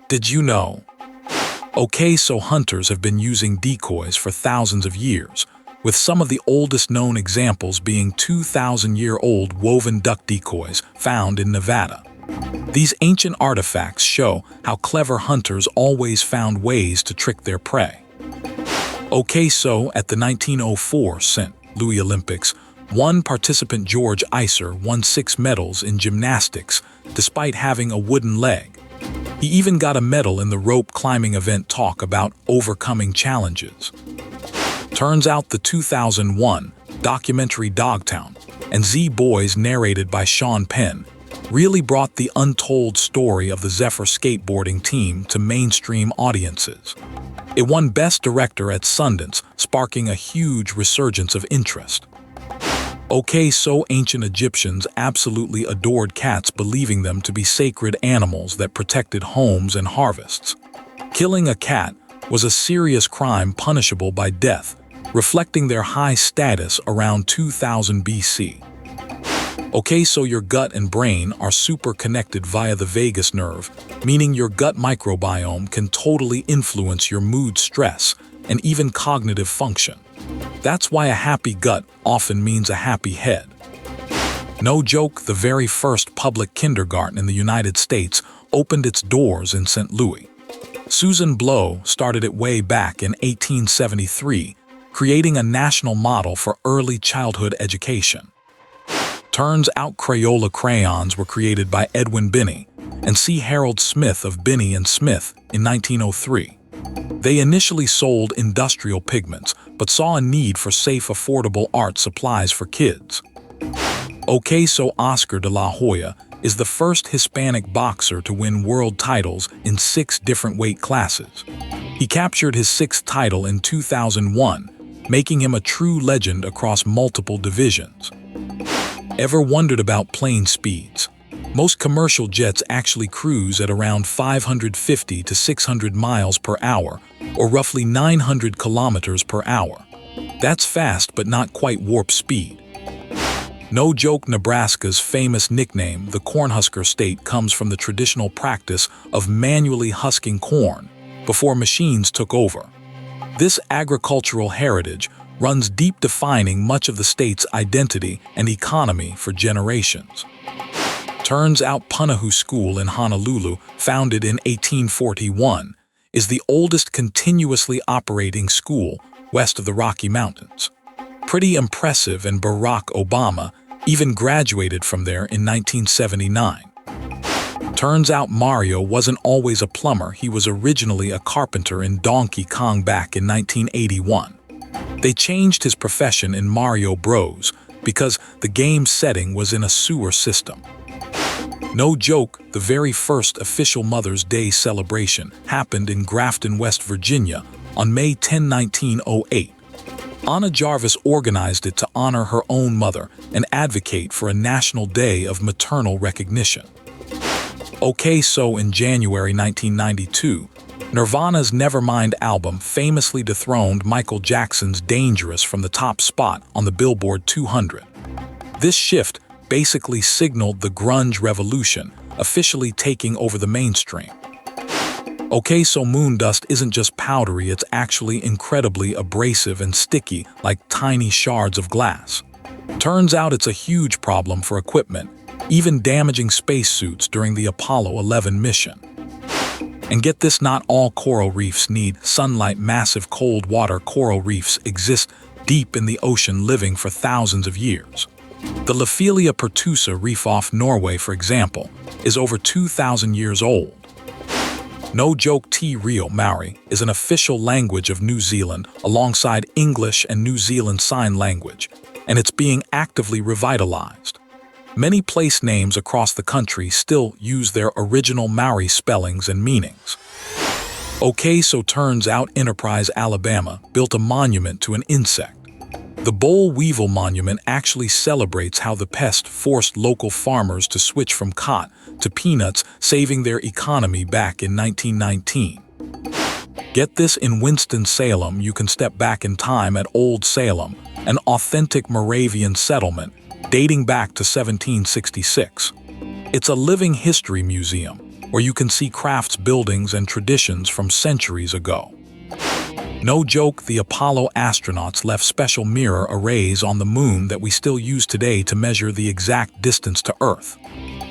Did you know? Okay, so hunters have been using decoys for thousands of years, with some of the oldest known examples being 2,000-year-old woven duck decoys found in Nevada. These ancient artifacts show how clever hunters always found ways to trick their prey. Okay, so at the 1904 St. Louis Olympics, one participant, George Iser, won 6 medals in gymnastics despite having a wooden leg. He even got a medal in the rope climbing event. Talk about overcoming challenges. Turns out the 2001 documentary Dogtown and Z Boys, narrated by Sean Penn, really brought the untold story of the Zephyr skateboarding team to mainstream audiences. It won Best Director at Sundance, sparking a huge resurgence of interest. Okay, so ancient Egyptians absolutely adored cats, believing them to be sacred animals that protected homes and harvests. Killing a cat was a serious crime punishable by death, reflecting their high status around 2000 BC. Okay, so your gut and brain are super connected via the vagus nerve, meaning your gut microbiome can totally influence your mood, stress, and even cognitive function. That's why a happy gut often means a happy head. No joke, the very first public kindergarten in the United States opened its doors in St. Louis. Susan Blow started it way back in 1873, creating a national model for early childhood education. Turns out Crayola crayons were created by Edwin Binney and C. Harold Smith of Binney and Smith in 1903. They initially sold industrial pigments, but saw a need for safe, affordable art supplies for kids. Okay, so Oscar de la Hoya is the first Hispanic boxer to win world titles in 6 different weight classes. He captured his 6th title in 2001, making him a true legend across multiple divisions. Ever wondered about plane speeds? Most commercial jets actually cruise at around 550 to 600 miles per hour, or roughly 900 kilometers per hour. That's fast, but not quite warp speed. No joke, Nebraska's famous nickname, the Cornhusker State, comes from the traditional practice of manually husking corn before machines took over. This agricultural heritage runs deep, defining much of the state's identity and economy for generations. Turns out Punahou School in Honolulu, founded in 1841, is the oldest continuously operating school west of the Rocky Mountains. Pretty impressive, and Barack Obama even graduated from there in 1979. Turns out Mario wasn't always a plumber. He was originally a carpenter in Donkey Kong back in 1981. They changed his profession in Mario Bros. Because the game's setting was in a sewer system. No joke, the very first official Mother's Day celebration happened in Grafton, West Virginia on May 10, 1908. Anna Jarvis organized it to honor her own mother and advocate for a national day of maternal recognition. Okay, so in January 1992, Nirvana's Nevermind album famously dethroned Michael Jackson's Dangerous from the top spot on the Billboard 200. This shift basically signaled the grunge revolution, officially taking over the mainstream. Okay, so moon dust isn't just powdery, it's actually incredibly abrasive and sticky, like tiny shards of glass. Turns out it's a huge problem for equipment, even damaging spacesuits during the Apollo 11 mission. And get this, not all coral reefs need sunlight. Massive cold water coral reefs exist deep in the ocean, living for thousands of years. The Lophelia pertusa reef off Norway, for example, is over 2,000 years old. No joke, Te Reo Maori is an official language of New Zealand alongside English and New Zealand Sign Language, and it's being actively revitalized. Many place names across the country still use their original Maori spellings and meanings. Okay, so turns out Enterprise, Alabama, built a monument to an insect. The boll weevil monument actually celebrates how the pest forced local farmers to switch from cotton to peanuts, saving their economy back in 1919. Get this, in Winston-Salem, you can step back in time at Old Salem, an authentic Moravian settlement dating back to 1766. It's a living history museum, where you can see crafts, buildings, and traditions from centuries ago. No joke, the Apollo astronauts left special mirror arrays on the moon that we still use today to measure the exact distance to Earth.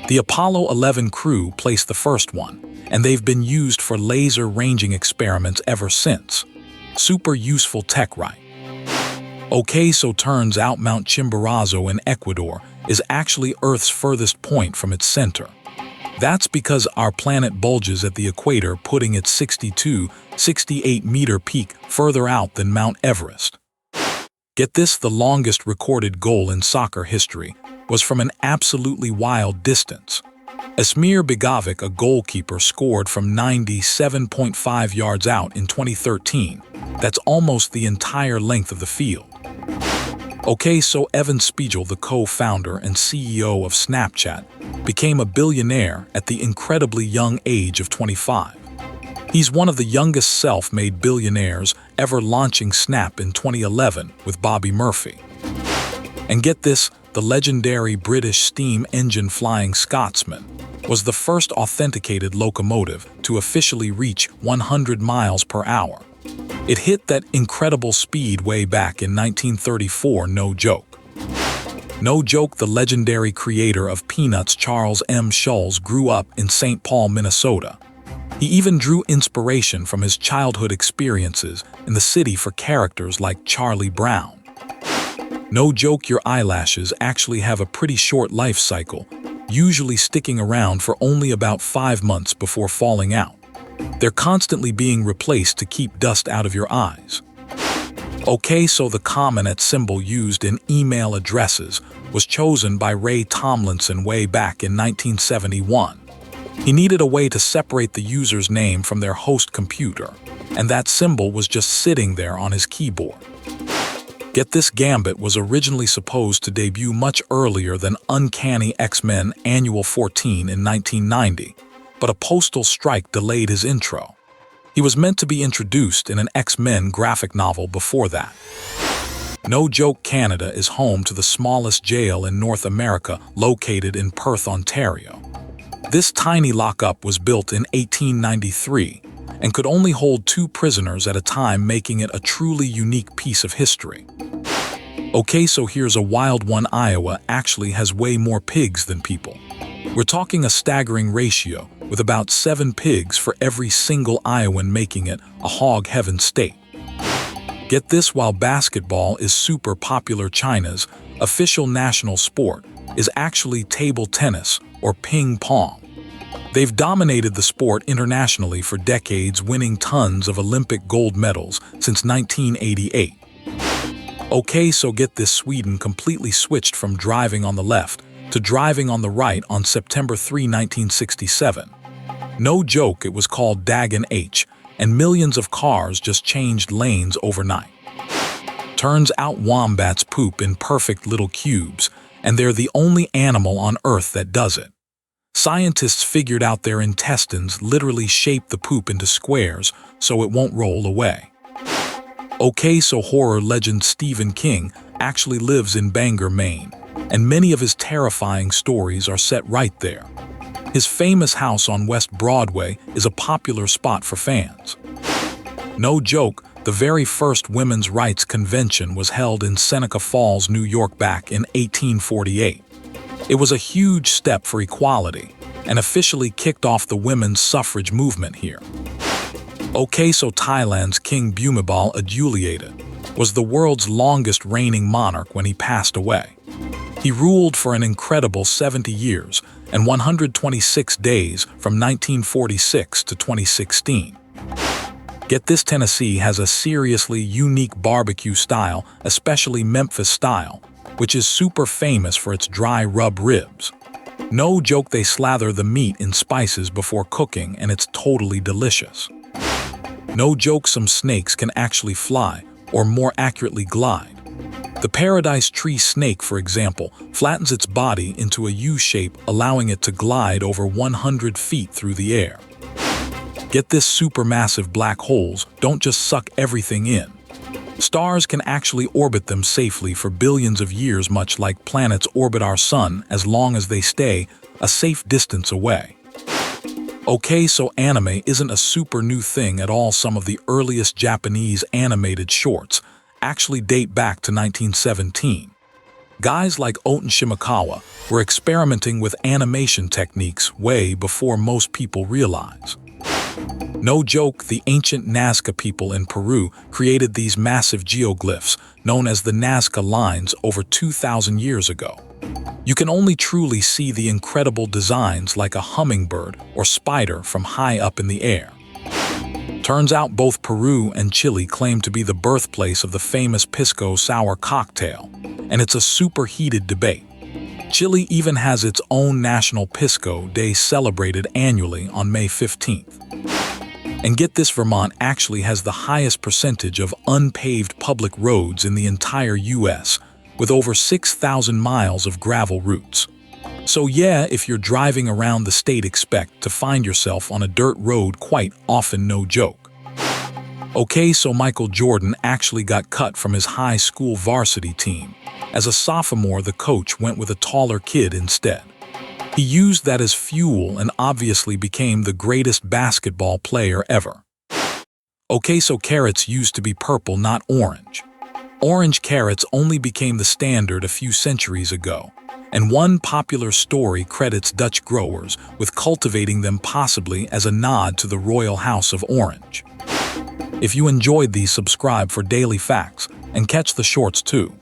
The Apollo 11 crew placed the first one, and they've been used for laser ranging experiments ever since. Super useful tech, right? Okay, so turns out Mount Chimborazo in Ecuador is actually Earth's furthest point from its center. That's because our planet bulges at the equator, putting its 68-meter peak further out than Mount Everest. Get this, the longest recorded goal in soccer history was from an absolutely wild distance. Esmir Begovic, a goalkeeper, scored from 97.5 yards out in 2013. That's almost the entire length of the field. Okay, so Evan Spiegel, the co-founder and CEO of Snapchat, became a billionaire at the incredibly young age of 25. He's one of the youngest self-made billionaires ever, launching Snap in 2011 with Bobby Murphy. And get this, the legendary British steam engine Flying Scotsman was the first authenticated locomotive to officially reach 100 miles per hour. It hit that incredible speed way back in 1934, no joke. No joke, the legendary creator of Peanuts, Charles M. Schulz, grew up in St. Paul, Minnesota. He even drew inspiration from his childhood experiences in the city for characters like Charlie Brown. No joke, your eyelashes actually have a pretty short life cycle, usually sticking around for only about 5 months before falling out. They're constantly being replaced to keep dust out of your eyes. Okay, so the common @ symbol used in email addresses was chosen by Ray Tomlinson way back in 1971. He needed a way to separate the user's name from their host computer, and that symbol was just sitting there on his keyboard. Get this, Gambit was originally supposed to debut much earlier than Uncanny X-Men Annual 14 in 1990, but a postal strike delayed his intro. He was meant to be introduced in an X-Men graphic novel before that. No joke, Canada is home to the smallest jail in North America, located in Perth, Ontario. This tiny lockup was built in 1893 and could only hold 2 prisoners at a time, making it a truly unique piece of history. Okay, so here's a wild one. Iowa actually has way more pigs than people. We're talking a staggering ratio, with about 7 pigs for every single Iowan, making it a hog heaven state. Get this, while basketball is super popular, China's official national sport is actually table tennis or ping pong. They've dominated the sport internationally for decades, winning tons of Olympic gold medals since 1988. Okay, so get this, Sweden completely switched from driving on the left to driving on the right on September 3, 1967. No joke, it was called Dagen H, and millions of cars just changed lanes overnight. Turns out wombats poop in perfect little cubes, and they're the only animal on Earth that does it. Scientists figured out their intestines literally shape the poop into squares so it won't roll away. Okay, so horror legend Stephen King actually lives in Bangor, Maine, and many of his terrifying stories are set right there. His famous house on West Broadway is a popular spot for fans. No joke, the very first women's rights convention was held in Seneca Falls, New York back in 1848. It was a huge step for equality and officially kicked off the women's suffrage movement here. Okay, so Thailand's King Bhumibol Adulyadej was the world's longest reigning monarch when he passed away. He ruled for an incredible 70 years and 126 days from 1946 to 2016. Get this, Tennessee has a seriously unique barbecue style, especially Memphis style, which is super famous for its dry rub ribs. No joke, they slather the meat in spices before cooking, and it's totally delicious. No joke, some snakes can actually fly, or more accurately glide. The paradise tree snake, for example, flattens its body into a U shape, allowing it to glide over 100 feet through the air. Get this, supermassive black holes don't just suck everything in. Stars can actually orbit them safely for billions of years, much like planets orbit our sun, as long as they stay a safe distance away. Okay, so anime isn't a super new thing at all. Some of the earliest Japanese animated shorts actually date back to 1917. Guys like Oten Shimakawa were experimenting with animation techniques way before most people realize. No joke, the ancient Nazca people in Peru created these massive geoglyphs known as the Nazca lines over 2,000 years ago. You can only truly see the incredible designs like a hummingbird or spider from high up in the air. Turns out both Peru and Chile claim to be the birthplace of the famous pisco sour cocktail, and it's a super heated debate. Chile even has its own National Pisco Day celebrated annually on May 15th. And get this, Vermont actually has the highest percentage of unpaved public roads in the entire US, with over 6,000 miles of gravel routes. So yeah, if you're driving around the state, expect to find yourself on a dirt road quite often, no joke. Okay, so Michael Jordan actually got cut from his high school varsity team. As a sophomore, the coach went with a taller kid instead. He used that as fuel and obviously became the greatest basketball player ever. Okay, so carrots used to be purple, not orange. Orange carrots only became the standard a few centuries ago, and one popular story credits Dutch growers with cultivating them, possibly as a nod to the royal house of Orange. If you enjoyed these, subscribe for daily facts and catch the shorts too.